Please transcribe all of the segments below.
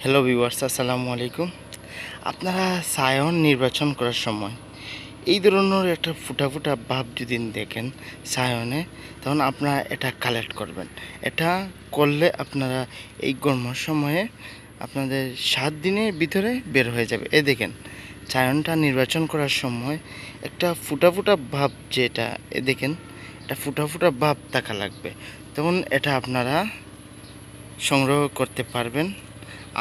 Hello viewers, আসসালামু আলাইকুম। আপনারা সায়ন নির্বাচন করার সময় এই ধরনের একটা ফুটা ফুটা ভাব যদি দেখেন সায়নে, তখন আপনারা এটা কালেক্ট করবেন। এটা করলে আপনারা এই গরমের সময়ে আপনাদের 7 দিনের ভিতরে বের হয়ে যাবে। এই দেখেন, সায়নটা নির্বাচন করার সময় একটা ফুটা ফুটা ভাব, যেটা দেখেন, এটা ফুটা ফুটা ভাব থাকা লাগবে। তখন এটা আপনারা সংগ্রহ করতে পারবেন।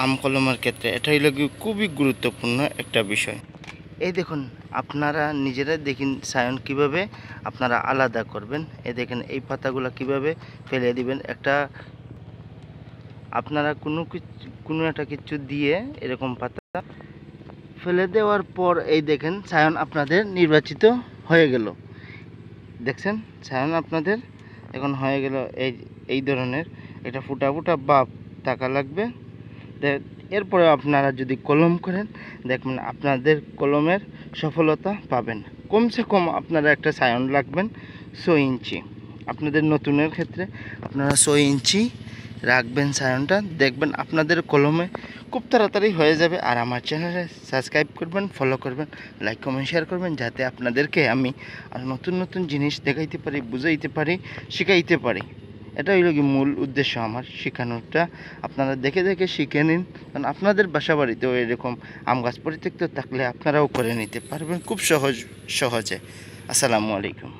আম কলমের ক্ষেত্রে এটা হইল খুবই গুরুত্বপূর্ণ একটা বিষয়। এই দেখুন, আপনারা নিজেরা দেখেন সায়ন কিভাবে আপনারা আলাদা করবেন। এই দেখেন, এই পাতাগুলো কিভাবে ফেলে দিবেন। একটা আপনারা কোনো একটা কিছু দিয়ে এরকম পাতা ফেলে দেওয়ার পর এই দেখেন সায়ন আপনাদের নির্বাচিত হয়ে গেল। দেখছেন, সায়ন আপনাদের এখন হয়ে গেল এই ধরনের। এটা ফুটা ফুটা ভাব থাকা লাগবে। এরপরে আপনারা যদি কলম করেন, দেখবেন আপনাদের কলমের সফলতা পাবেন। কমসে কম আপনারা একটা সায়ন রাখবেন 6 ইঞ্চি। আপনাদের নতুনের ক্ষেত্রে আপনারা 6 ইঞ্চি রাখবেন সায়নটা, দেখবেন আপনাদের কলমে খুব তাড়াতাড়ি হয়ে যাবে। আর আমার চ্যানেলে সাবস্ক্রাইব করবেন, ফলো করবেন, লাইক কমেন্ট শেয়ার করবেন, যাতে আপনাদেরকে আমি আর নতুন নতুন জিনিস দেখাইতে পারি, বুঝাইতে পারি, শিখাইতে পারি। এটা হইল কি মূল উদ্দেশ্য আমার শেখানোটা। আপনারা দেখে দেখে শিখে নিন, কারণ আপনাদের বাসা বাড়িতেও এরকম আম গাছ পরিত্যক্ত থাকলে আপনারাও করে নিতে পারবেন খুব সহজে। আসসালামু আলাইকুম।